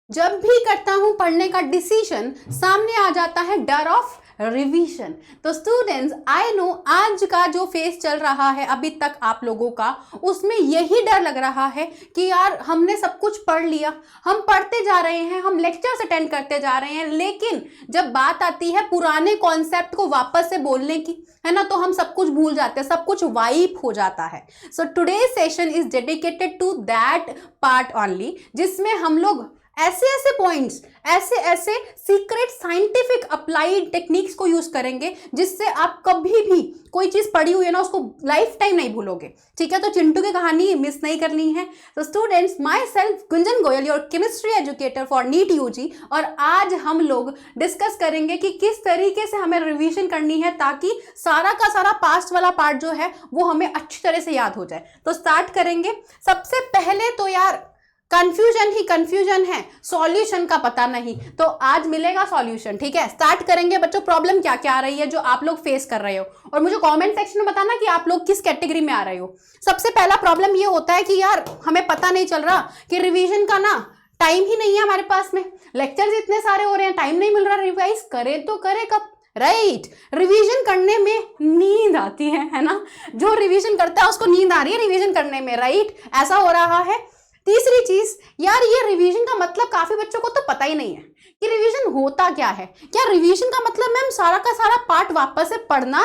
जब भी करता हूं पढ़ने का डिसीजन, सामने आ जाता है डर ऑफ रिवीजन। तो स्टूडेंट्स, आई नो आज का जो फेस चल रहा है अभी तक आप लोगों का, उसमें यही डर लग रहा है कि यार हमने सब कुछ पढ़ लिया, हम पढ़ते जा रहे हैं, हम लेक्चर्स अटेंड करते जा रहे हैं, लेकिन जब बात आती है पुराने कॉन्सेप्ट को वापस से बोलने की, है ना, तो हम सब कुछ भूल जाते हैं, सब कुछ वाइप हो जाता है। So today session is dedicated to that part only, जिसमें हम लोग ऐसे ऐसे पॉइंट्स, ऐसे ऐसे सीक्रेट साइंटिफिक अप्लाइड टेक्निक्स को यूज करेंगे जिससे आप कभी भी कोई चीज पढ़ी हुई है ना उसको लाइफ टाइम नहीं भूलोगे। ठीक है, तो चिंटू की कहानी मिस नहीं करनी है। तो students, myself Gunjan Goyal, your chemistry educator for NEET UG, और आज हम लोग डिस्कस करेंगे कि किस तरीके से हमें रिवीजन करनी है ताकि सारा का सारा पास्ट वाला पार्ट जो है वो हमें अच्छी तरह से याद हो जाए। तो स्टार्ट करेंगे। सबसे पहले तो यार कंफ्यूजन ही कंफ्यूजन है, सॉल्यूशन का पता नहीं, तो आज मिलेगा सॉल्यूशन। ठीक है, स्टार्ट करेंगे बच्चों। प्रॉब्लम क्या क्या आ रही है जो आप लोग फेस कर रहे हो, और मुझे कमेंट सेक्शन में बताना कि आप लोग किस कैटेगरी में आ रहे हो। सबसे पहला प्रॉब्लम ये होता है कि यार हमें पता नहीं चल रहा कि रिवीजन का ना टाइम ही नहीं है हमारे पास में, लेक्चर्स इतने सारे हो रहे हैं, टाइम नहीं मिल रहा, रिवाइज करे तो करे कब। राइट, रिवीजन करने में नींद आती है ना, जो रिवीजन करता है उसको नींद आ रही है रिवीजन करने में। राइट, ऐसा हो रहा है। तीसरी चीज, यार ये रिवीजन का मतलब काफी बच्चों को तो पता ही नहीं है कि रिवीजन होता क्या है। क्या रिवीजन का मतलब मैम सारा का सारा पार्ट वापस से पढ़ना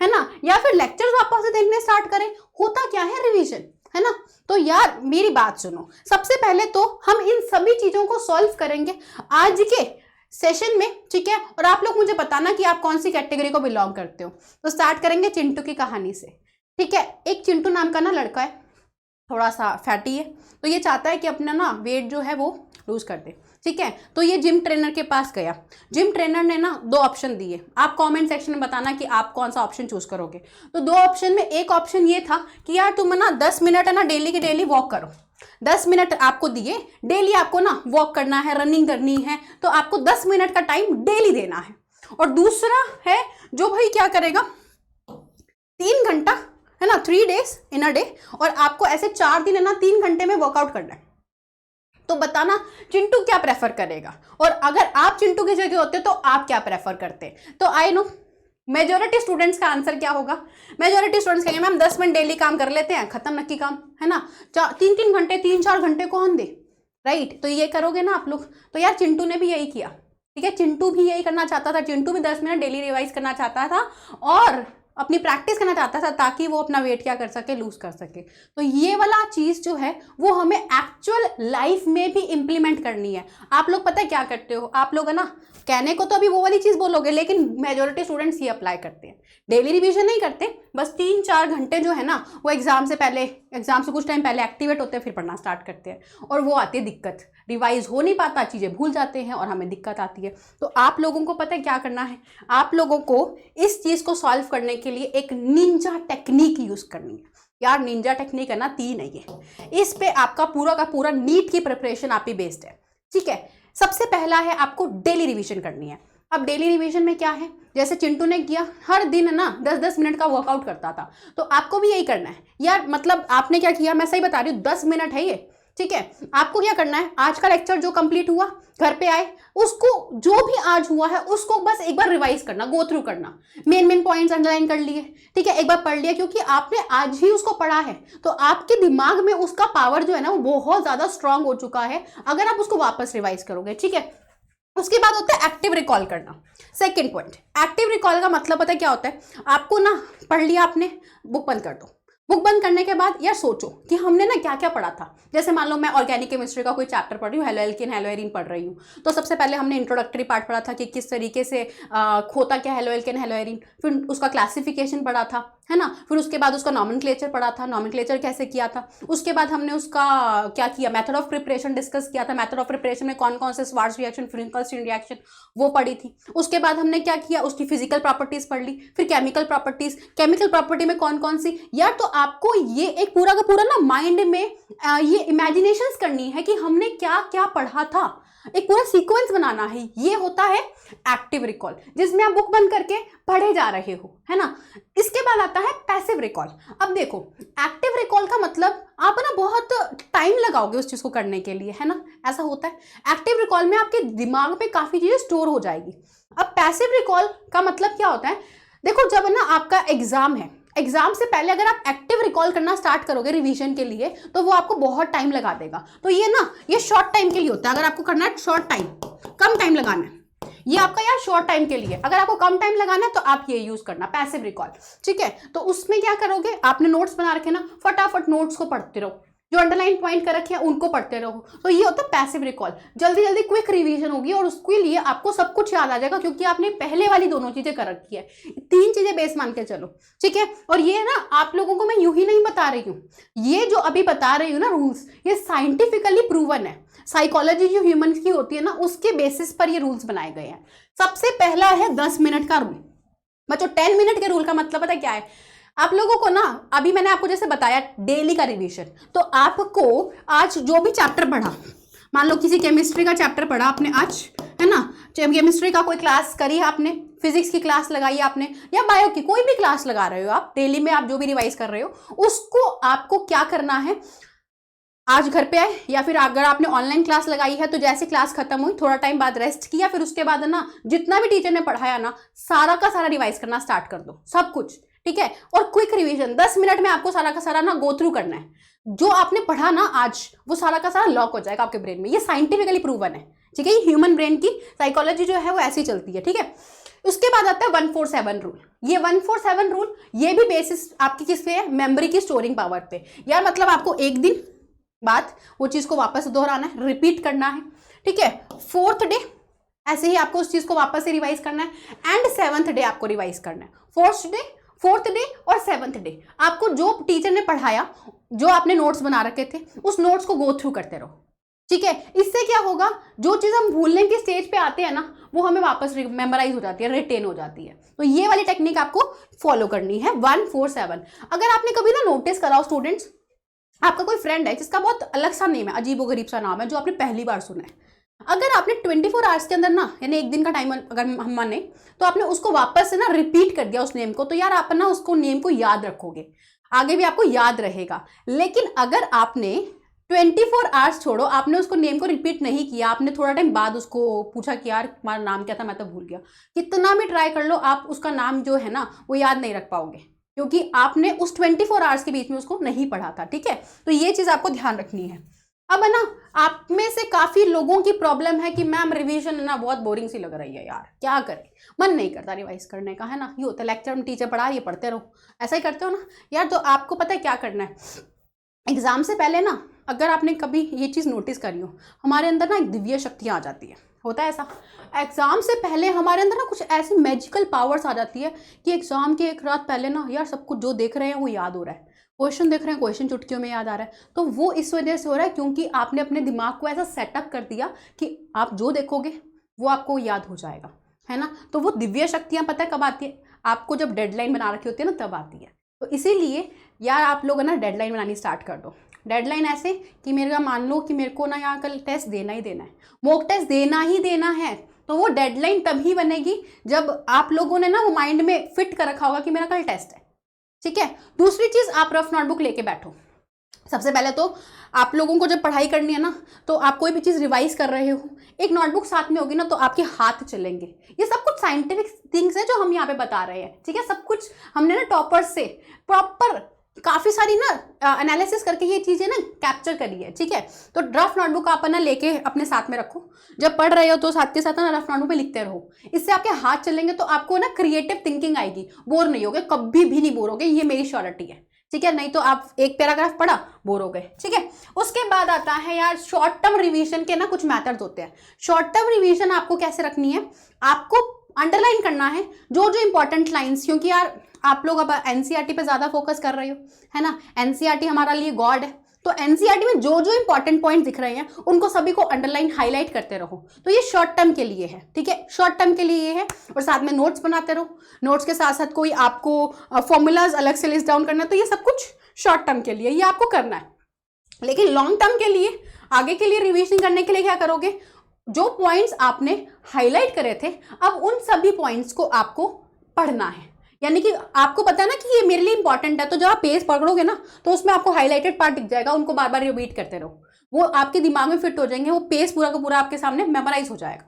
है ना, या फिर लेक्चर्स वापस से देखने स्टार्ट करें? होता क्या है रिवीजन, है ना। तो यार मेरी बात सुनो, सबसे पहले तो हम इन सभी चीजों को सॉल्व करेंगे आज के सेशन में। ठीक है, और आप लोग मुझे बताना कि आप कौन सी कैटेगरी को बिलोंग करते हो। तो स्टार्ट करेंगे चिंटू की कहानी से। ठीक है, एक चिंटू नाम का ना लड़का है, थोड़ा सा फैटी है, तो ये चाहता है कि अपना ना वेट जो है वो लूज कर दे। ठीक है, तो ये जिम ट्रेनर के पास गया। जिम ट्रेनर ने ना 2 ऑप्शन दिए, आप कमेंट सेक्शन में बताना कि आप कौन सा ऑप्शन चूज करोगे। तो 2 ऑप्शन में एक ऑप्शन ये था कि यार तुम ना 10 मिनट है ना डेली की डेली वॉक करो। 10 मिनट आपको दिए, डेली आपको ना वॉक करना है, रनिंग करनी है, तो आपको 10 मिनट का टाइम डेली देना है। और दूसरा है जो भाई क्या करेगा, 3 घंटा है ना, 3 days इन अ डे, और आपको ऐसे 4 दिन है ना 3 घंटे में वर्कआउट करना है। तो बताना चिंटू क्या प्रेफर करेगा, और अगर आप चिंटू की जगह होते तो आप क्या प्रेफर करते। तो आई नो मेजोरिटी स्टूडेंट्स का आंसर क्या होगा। मेजोरिटी स्टूडेंट्स कहेंगे मैम 10 मिनट डेली काम कर लेते हैं, खत्म नक्की काम, है ना, 3-3 घंटे 3-4 घंटे कौन दे। राइट, तो ये करोगे ना आप लोग। तो यार चिंटू ने भी यही किया। ठीक है, चिंटू भी यही करना चाहता था, चिंटू भी 10 मिनट डेली रिवाइज करना चाहता था और अपनी प्रैक्टिस करना चाहता था ताकि वो अपना वेट क्या कर सके, लूज कर सके। तो ये वाला चीज जो है वो हमें एक्चुअल लाइफ में भी इंप्लीमेंट करनी है। आप लोग पता है क्या करते हो, आप लोग है ना कहने को तो अभी वो वाली चीज बोलोगे, लेकिन मेजोरिटी स्टूडेंट्स ये अप्लाई करते हैं। डेली रिवीजन नहीं करते, बस 3-4 घंटे जो है ना वो एग्जाम से पहले, एग्जाम से कुछ टाइम पहले एक्टिवेट होते हैं, फिर पढ़ना स्टार्ट करते हैं, और वो आती है दिक्कत, रिवाइज हो नहीं पाता, चीजें भूल जाते हैं और हमें दिक्कत आती है। तो आप लोगों को पता है क्या करना है, आप लोगों को इस चीज को सॉल्व करने के लिए एक निंजा टेक्निक यूज करनी है। यार निंजा टेक्निक है ना 3 है ये, इस पे आपका पूरा का पूरा नीट की प्रिपरेशन आप ही बेस्ड है। ठीक है, सबसे पहला है आपको डेली रिवीजन करनी है। अब डेली रिवीजन में क्या है, जैसे चिंटू ने किया, हर दिन ना 10-10 मिनट का वर्कआउट करता था, तो आपको भी यही करना है। यार मतलब आपने क्या किया, मैं सही बता रही हूँ, 10 मिनट है ये। ठीक है, आपको क्या करना है, आज का लेक्चर जो कंप्लीट हुआ, घर पे आए, उसको जो भी आज हुआ है उसको बस एक बार रिवाइज करना, गो थ्रू करना, मेन पॉइंट्स अंडरलाइन कर लिए। ठीक है, एक बार पढ़ लिया, क्योंकि आपने आज ही उसको पढ़ा है तो आपके दिमाग में उसका पावर जो है ना वो बहुत ज्यादा स्ट्रांग हो चुका है अगर आप उसको वापस रिवाइज करोगे। ठीक है, उसके बाद होता है एक्टिव रिकॉल करना। सेकेंड पॉइंट, एक्टिव रिकॉल का मतलब पता है क्या होता है, आपको ना पढ़ लिया आपने, बुक बंद कर दो। बुक बंद करने के बाद यार सोचो कि हमने ना क्या क्या पढ़ा था। जैसे मान लो मैं ऑर्गेनिक केमिस्ट्री का कोई चैप्टर पढ़ रही हूँ, हेलो एल्केन हेलो एरीन पढ़ रही हूँ, तो सबसे पहले हमने इंट्रोडक्टरी पार्ट पढ़ा था कि किस तरीके से होता क्या हेलो एल्केन हेलो एरीन, फिर उसका क्लासिफिकेशन पढ़ा था, है ना, फिर उसके बाद उसका नॉमेनक्लेचर पढ़ा था, नॉमेनक्लेचर कैसे किया था, उसके बाद हमने उसका क्या किया, मेथड ऑफ प्रिपरेशन डिस्कस किया था, मेथड ऑफ प्रिपरेशन में कौन कौन से स्वार्ट्ज रिएक्शन, फ्रिंकल्स रिएक्शन वो पढ़ी थी। उसके बाद हमने क्या किया, उसकी फिजिकल प्रॉपर्टीज पढ़ ली, फिर केमिकल प्रॉपर्टीज, केमिकल प्रॉपर्टी में कौन कौन सी। यार तो आपको ये एक पूरा का पूरा ना माइंड में ये इमेजिनेशंस करनी है कि हमने क्या क्या पढ़ा था, एक पूरा सीक्वेंस बनाना है। ये होता है एक्टिव रिकॉल, जिसमें आप बुक बंद करके पढ़े जा रहे हो, है ना। इसके बाद आता है पैसिव रिकॉल। अब देखो, एक्टिव रिकॉल का मतलब आप ना बहुत टाइम लगाओगे उस चीज को करने के लिए, है ना, ऐसा होता है। एक्टिव रिकॉल में आपके दिमाग पे काफी चीजें स्टोर हो जाएगी। अब पैसिव रिकॉल का मतलब क्या होता है, देखो जब ना आपका एग्जाम है, एग्जाम से पहले अगर आप एक्टिव रिकॉल करना स्टार्ट करोगे रिवीजन के लिए तो वो आपको बहुत टाइम लगा देगा। तो ये ना, ये शॉर्ट टाइम के लिए होता है। अगर आपको करना है शॉर्ट टाइम, कम टाइम लगाना है, ये आपका यार शॉर्ट टाइम के लिए। अगर आपको कम टाइम लगाना है तो आप ये यूज करना पैसिव रिकॉल, ठीक है। तो उसमें क्या करोगे, आपने नोट्स बना रखे ना, फटाफट नोट्स को पढ़ते रहो, जो अंडरलाइन पॉइंट कर रखे हैं उनको पढ़ते रहो। तो ये होता है पैसिव रिकॉल। जल्दी जल्दी क्विक रिवीजन होगी और उसके लिए आपको सब कुछ याद आ जाएगा, क्योंकि आपने पहले वाली दोनों चीजें कर रखी है। 3 चीजें बेस मान के चलो, ठीक है। और ये ना आप लोगों को मैं यूं ही नहीं बता रही हूँ, ये जो अभी बता रही हूँ ना रूल्स, ये साइंटिफिकली प्रूवन है। साइकोलॉजी जो ह्यूमन की होती है ना, उसके बेसिस पर ये रूल्स बनाए गए हैं। सबसे पहला है 10 मिनट का रूल। बच्चों 10 मिनट के रूल का मतलब पता क्या है, आप लोगों को ना, अभी मैंने आपको जैसे बताया डेली का रिवीजन, तो आपको आज जो भी चैप्टर पढ़ा, मान लो किसी केमिस्ट्री का चैप्टर पढ़ा आपने आज, है ना, केमिस्ट्री का कोई क्लास करी आपने, फिजिक्स की क्लास लगाई आपने, या बायो की कोई भी क्लास लगा रहे हो आप, डेली में आप जो भी रिवाइज कर रहे हो, उसको आपको क्या करना है, आज घर पे आए या फिर अगर आपने ऑनलाइन क्लास लगाई है तो जैसे क्लास खत्म हुई थोड़ा टाइम बाद रेस्ट किया, फिर उसके बाद ना जितना भी टीचर ने पढ़ाया ना सारा का सारा रिवाइज करना स्टार्ट कर दो, सब कुछ, ठीक है। और क्विक रिवीजन 10 मिनट में आपको सारा का सारा ना गो थ्रू करना है। जो आपने पढ़ा ना आज वो सारा का सारा लॉक हो जाएगा आपके ब्रेन में। ये साइंटिफिकली प्रूवन है, ठीक है। ये ह्यूमन ब्रेन की साइकोलॉजी जो है वो ऐसी चलती है, ठीक है। उसके बाद आता है 147 रूल। ये 147 रूल ये भी बेसिस आपकी किस पे है, मेमोरी की स्टोरिंग पावर पे। यार मतलब आपको एक दिन बाद वो चीज को वापस दोहराना है, रिपीट करना है, ठीक है। 4th डे ऐसे ही आपको उस चीज को वापस से रिवाइज करना है एंड 7th डे आपको रिवाइज करना है। 4th डे और 7th डे आपको जो टीचर ने पढ़ाया, जो आपने नोट्स बना रखे थे, उस नोट्स को गो थ्रू करते रहो, ठीक है। इससे क्या होगा, जो चीज हम भूलने की स्टेज पे आते हैं ना वो हमें वापस मेमोराइज हो जाती है, रिटेन हो जाती है। तो ये वाली टेक्निक आपको फॉलो करनी है 147। अगर आपने कभी ना नोटिस करा हो स्टूडेंट्स, आपका कोई फ्रेंड है जिसका बहुत अलग सा नेम है, अजीब गरीब सा नाम है, जो आपने पहली बार सुना है, अगर आपने 24 आवर्स के अंदर ना, यानी एक दिन का टाइम अगर हम माने, तो आपने उसको वापस से ना रिपीट कर दिया उस नेम को, तो यार आप ना उसको नेम को याद रखोगे, आगे भी आपको याद रहेगा। लेकिन अगर आपने 24 आवर्स छोड़ो, आपने उसको नेम को रिपीट नहीं किया, आपने थोड़ा टाइम बाद उसको पूछा कि यार तुम्हारा नाम क्या था, मैं तो भूल गया, कितना भी ट्राई कर लो आप उसका नाम जो है ना वो याद नहीं रख पाओगे, क्योंकि आपने उस 24 आवर्स के बीच में उसको नहीं पढ़ा था, ठीक है। तो ये चीज आपको ध्यान रखनी है। अब है ना, आप में से काफी लोगों की प्रॉब्लम है कि मैम रिवीजन ना बहुत बोरिंग सी लग रही है, यार क्या करें, मन नहीं करता रिवाइज करने का, है ना। ये होता है लेक्चर में टीचर पढ़ा रही है पढ़ते रहो, ऐसा ही करते हो ना यार। तो आपको पता है क्या करना है, एग्जाम से पहले ना, अगर आपने कभी ये चीज नोटिस करी हो, हमारे अंदर ना एक दिव्य शक्तियां आ जाती है, होता है ऐसा। एग्जाम से पहले हमारे अंदर ना कुछ ऐसी मैजिकल पावर्स आ जाती है कि एग्जाम के एक रात पहले ना यार सब कुछ जो देख रहे हैं वो याद हो रहा है, क्वेश्चन देख रहे हैं क्वेश्चन चुटकियों में याद आ रहा है। तो वो इस वजह से हो रहा है क्योंकि आपने अपने दिमाग को ऐसा सेटअप कर दिया कि आप जो देखोगे वो आपको याद हो जाएगा, है ना। तो वो दिव्य शक्तियां पता है कब आती है, आपको जब डेडलाइन बना रखी होती है ना तब आती है। तो इसीलिए यार आप लोग ना डेडलाइन बनानी स्टार्ट कर दो। डेडलाइन ऐसे कि मेरा मान लो कि मेरे को ना यहाँ कल टेस्ट देना ही देना है, मॉक टेस्ट देना ही देना है, तो वो डेडलाइन तभी बनेगी जब आप लोगों ने ना वो माइंड में फिट कर रखा होगा कि मेरा कल टेस्ट है, ठीक है। दूसरी चीज, आप रफ नोटबुक लेके बैठो। सबसे पहले तो आप लोगों को जब पढ़ाई करनी है ना, तो आप कोई भी चीज रिवाइज कर रहे हो, एक नोटबुक साथ में होगी ना तो आपके हाथ चलेंगे। ये सब कुछ साइंटिफिक थिंग्स है जो हम यहाँ पे बता रहे हैं, ठीक है। सब कुछ हमने ना टॉपर्स से प्रॉपर काफी सारी ना एनालिसिस करके ये चीजें ना कैप्चर करी है, ठीक है। तो रफ नोटबुक आप ना लेके अपने साथ में रखो, जब पढ़ रहे हो तो साथ के साथ ना रफ नोटबुक में लिखते रहो। इससे आपके हाथ चलेंगे तो आपको ना क्रिएटिव थिंकिंग आएगी, बोर नहीं होगे, कभी भी नहीं बोर होगे, ये मेरी श्योरिटी है, ठीक है। नहीं तो आप एक पैराग्राफ पढ़ा बोर हो गए, ठीक है। उसके बाद आता है यार शॉर्ट टर्म रिवीजन के ना कुछ मेथड्स होते हैं। शॉर्ट टर्म रिवीजन आपको कैसे रखनी है, आपको अंडरलाइन करना है जो जो इंपॉर्टेंट लाइंस, क्योंकि यार आप लोग अब एनसीईआरटी पे ज्यादा फोकस कर रहे हो, है ना। एनसीईआरटी हमारा लिए गॉड है, तो एनसीईआरटी में जो जो इंपॉर्टेंट पॉइंट दिख रहे हैं उनको सभी को अंडरलाइन हाईलाइट करते रहो। तो ये शॉर्ट टर्म के लिए है, ठीक है, शॉर्ट टर्म के लिए ये है। और साथ में नोट्स बनाते रहो, नोट्स के साथ साथ कोई आपको फॉर्मूलाज अलग से लिस्ट डाउन करना है, तो ये सब कुछ शॉर्ट टर्म के लिए ये आपको करना है। लेकिन लॉन्ग टर्म के लिए, आगे के लिए रिविजन करने के लिए क्या करोगे, जो पॉइंट्स आपने हाईलाइट करे थे अब उन सभी पॉइंट्स को आपको पढ़ना है। यानी कि आपको पता है ना कि ये मेरे लिए इंपॉर्टेंट है, तो जब आप पेज पकड़ोगे ना तो उसमें आपको हाईलाइटेड पार्ट दिख जाएगा, उनको बार बार रिपीट करते रहो, वो आपके दिमाग में फिट हो जाएंगे, वो पेज पूरा का पूरा आपके सामने मेमोराइज हो जाएगा।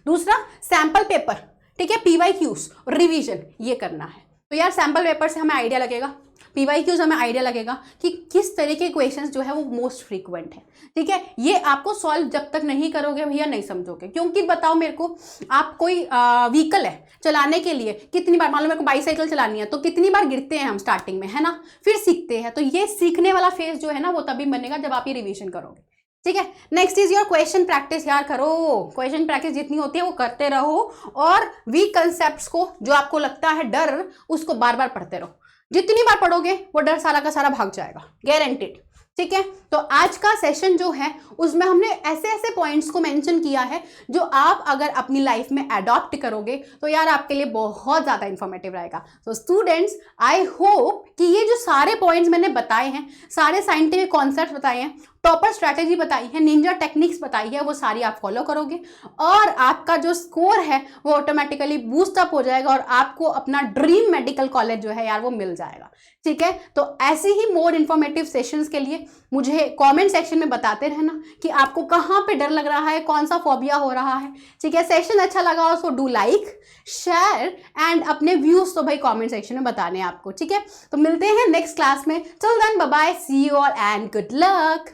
दूसरा, सैंपल पेपर, ठीक है, PYQs और रिवीजन ये करना है। तो यार सैंपल पेपर से हमें आइडिया लगेगा, PYQs हमें आइडिया लगेगा कि किस तरह के क्वेश्चंस जो है वो मोस्ट फ्रीक्वेंट है, ठीक है। ये आपको सॉल्व जब तक नहीं करोगे भैया नहीं समझोगे, क्योंकि बताओ मेरे को, आप कोई व्हीकल है चलाने के लिए कितनी बार, मान लो मेरे को बाईसाइकिल चलानी है, तो कितनी बार गिरते हैं हम स्टार्टिंग में, है ना, फिर सीखते हैं। तो ये सीखने वाला फेज जो है ना वो तभी बनेगा जब आप ये रिवीजन करोगे, ठीक है। Next is your question practice, यार करो, क्वेश्चन प्रैक्टिस जितनी होती है वो करते रहो, और वीक कंसेप्ट्स को, जो आपको लगता है डर, उसको बार बार पढ़ते रहो। जितनी बार पढ़ोगे वो डर सारा का सारा भाग जाएगा, गारंटेड, ठीक है। तो आज का सेशन जो है उसमें हमने ऐसे ऐसे पॉइंट्स को मेंशन किया है जो आप अगर अपनी लाइफ में अडॉप्ट करोगे तो यार आपके लिए बहुत ज़्यादा इंफॉर्मेटिव रहेगा। तो स्टूडेंट्स, आई होप कि ये जो सारे पॉइंट्स मैंने बताए हैं, सारे साइंटिफिक कॉन्सेप्ट्स बताए हैं, प्रॉपर स्ट्रैटेजी बताई है, निंजा टेक्निक्स बताई है, वो सारी आप फॉलो करोगे और आपका जो स्कोर है वो ऑटोमेटिकली बूस्ट अप हो जाएगा और आपको अपना ड्रीम मेडिकल कॉलेज जो है यार वो मिल जाएगा, ठीक है। तो ऐसे ही मोर इन्फॉर्मेटिव सेशंस के लिए मुझे कमेंट सेक्शन में बताते रहना कि आपको कहाँ पे डर लग रहा है, कौन सा फोबिया हो रहा है, ठीक है। सेशन अच्छा लगा हो तो डू लाइक, शेयर एंड अपने व्यूज तो भाई कमेंट सेक्शन में बताने हैं आपको, ठीक है। तो मिलते हैं नेक्स्ट क्लास में, till then bye bye, see you all and good luck.